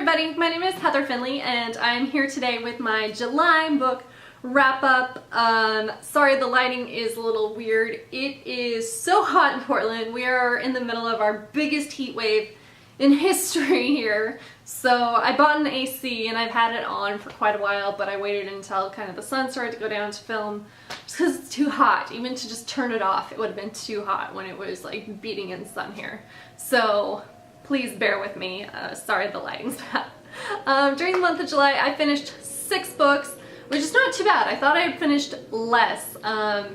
everybody, my name is Heather Finley and I'm here today with my July book wrap up. Sorry the lighting is a little weird. It is so hot in Portland. We are in the middle of our biggest heat wave in history here. So I bought an AC and I've had it on for quite a while, but I waited until kind of the sun started to go down to film just because it's too hot. Even to just turn it off, it would have been too hot when it was like beating in sun here. So please bear with me. Sorry the lighting's bad. During the month of July, I finished 6 books, which is not too bad. I thought I had finished less,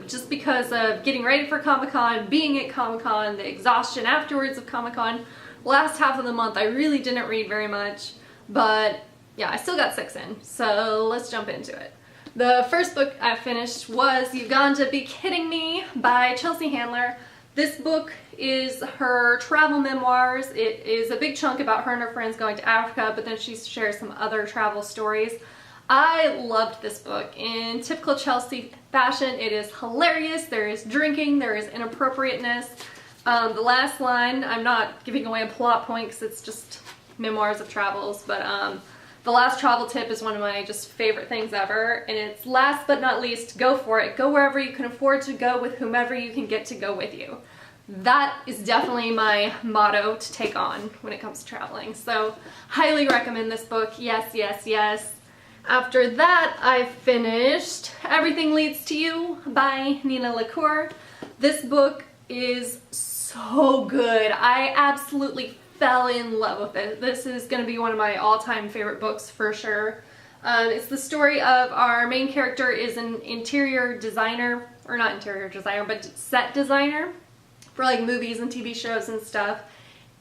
just because of getting ready for Comic-Con, being at Comic-Con, the exhaustion afterwards of Comic-Con. Last half of the month, I really didn't read very much, but yeah, I still got 6 in, so let's jump into it. The first book I finished was You Gonna Be Kidding Me by Chelsea Handler. This book is her travel memoirs. It is a big chunk about her and her friends going to Africa, but then she shares some other travel stories. I loved this book. In typical Chelsea fashion, it is hilarious. There is drinking, there is inappropriateness. The last line, I'm not giving away a plot point because it's just memoirs of travels, but the last travel tip is one of my just favorite things ever, and it's last but not least, go for it. Go wherever you can afford to go with whomever you can get to go with you. That is definitely my motto to take on when it comes to traveling. So highly recommend this book. Yes, yes, yes. After that, I finished Everything Leads to You by Nina LaCour. This book is so good. I absolutely fell in love with it. This is going to be one of my all-time favorite books for sure. It's the story of our main character is an interior designer, or not interior designer, but set designer for like movies and TV shows and stuff.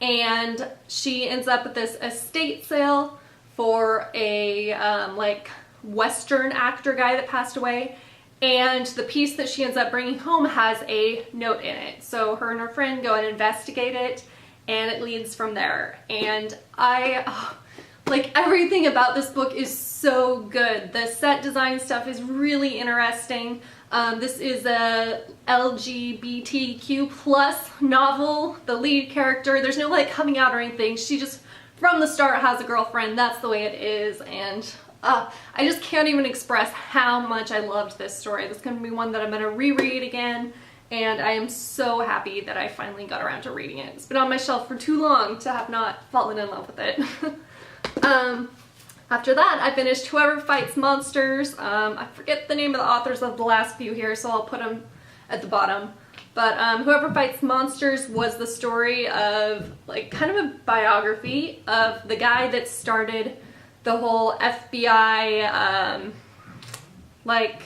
And she ends up at this estate sale for a like Western actor guy that passed away. And the piece that she ends up bringing home has a note in it. So her and her friend go and investigate it, and it leads from there. And like everything about this book is so good. The set design stuff is really interesting. This is a LGBTQ plus novel. The lead character, there's no like coming out or anything. She just from the start has a girlfriend. That's the way it is. And I just can't even express how much I loved this story. This is going to be one that I'm going to reread again, and I am so happy that I finally got around to reading it. It's been on my shelf for too long to have not fallen in love with it. After that, I finished Whoever Fights Monsters. I forget the name of the authors of the last few here, so I'll put them at the bottom. But Whoever Fights Monsters was the story of, like, kind of a biography of the guy that started the whole FBI, like,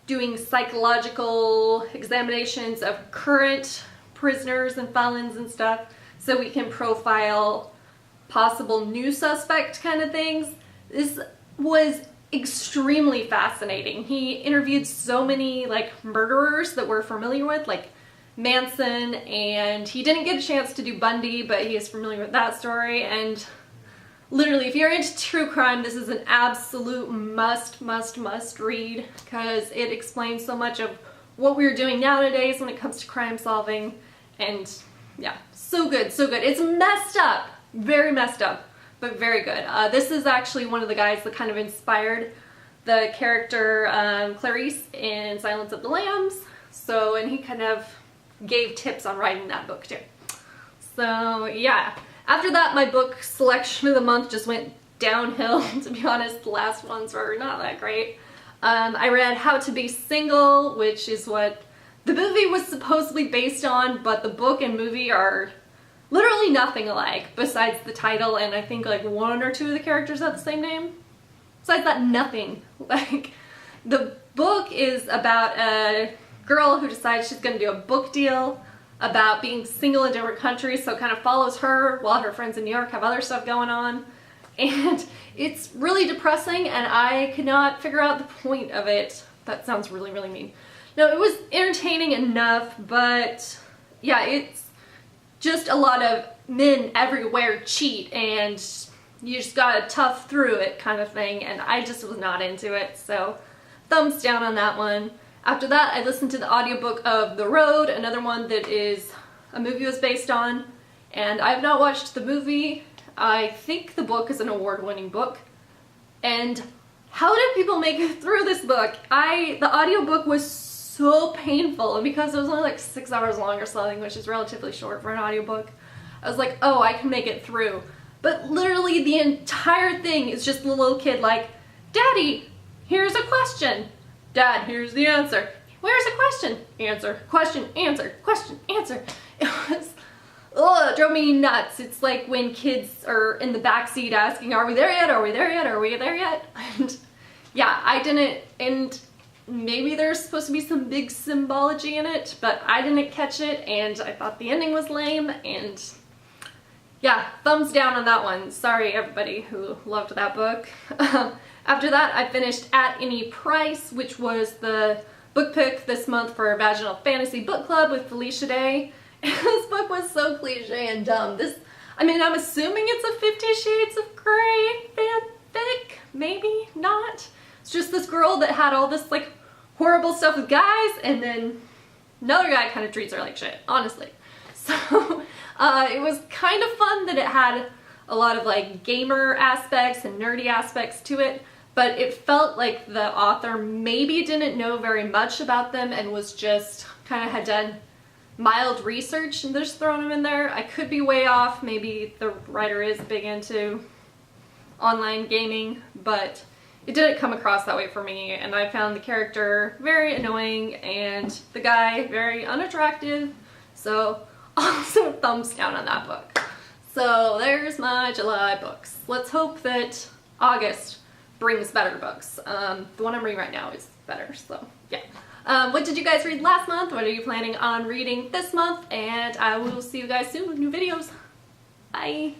doing psychological examinations of current prisoners and felons and stuff so we can profile possible new suspect kind of things. This was extremely fascinating. He interviewed so many like murderers that we're familiar with, like Manson, and he didn't get a chance to do Bundy, but he is familiar with that story. And literally, if you're into true crime, this is an absolute must read, because it explains so much of what we're doing nowadays when it comes to crime solving. And yeah, so good, so good. It's messed up, very messed up, but very good. This is actually one of the guys that kind of inspired the character Clarice in Silence of the Lambs. So, and he kind of gave tips on writing that book too. So yeah. After that, my book selection of the month just went downhill. To be honest, the last ones were not that great. I read How to Be Single, which is what the movie was supposedly based on, but the book and movie are literally nothing alike besides the title, and I think like 1 or 2 of the characters have the same name. Besides that, nothing. Like, the book is about a girl who decides she's going to do a book deal about being single in different countries, so it kind of follows her while her friends in New York have other stuff going on. And it's really depressing, and I could not figure out the point of it. That sounds really, really mean. No, it was entertaining enough, but yeah, it's just a lot of men everywhere cheat, and you just gotta tough through it kind of thing, and I just was not into it, so thumbs down on that one. After that, I listened to the audiobook of The Road, another one that is a movie was based on, and I have not watched the movie. I think the book is an award-winning book. And how did people make it through this book? The audiobook was so painful, and because it was only like 6 hours long or something, which is relatively short for an audiobook, I was like, oh, I can make it through. But literally the entire thing is just the little kid like, Daddy, here's a question. Dad, here's the answer. Where's a question? Answer. Question, answer. Question, answer. It was, ugh, it drove me nuts. It's like when kids are in the backseat asking, are we there yet? Are we there yet? Are we there yet? And yeah, I didn't, and maybe there's supposed to be some big symbology in it, but I didn't catch it, and I thought the ending was lame, and yeah, thumbs down on that one. Sorry everybody who loved that book. After that, I finished At Any Price, which was the book pick this month for Vaginal Fantasy Book Club with Felicia Day. This book was so cliche and dumb. I'm assuming it's a 50 Shades of Grey fanfic, maybe not. It's just this girl that had all this like horrible stuff with guys, and then another guy kind of treats her like shit, honestly. So it was kind of fun that it had a lot of like gamer aspects and nerdy aspects to it, but it felt like the author maybe didn't know very much about them and was just kind of had done mild research and just thrown them in there. I could be way off. Maybe the writer is big into online gaming, but it didn't come across that way for me, and I found the character very annoying and the guy very unattractive, so also thumbs down on that book. So there's my July books. Let's hope that August brings better books. The one I'm reading right now is better, so yeah. What did you guys read last month? What are you planning on reading this month? And I will see you guys soon with new videos. Bye!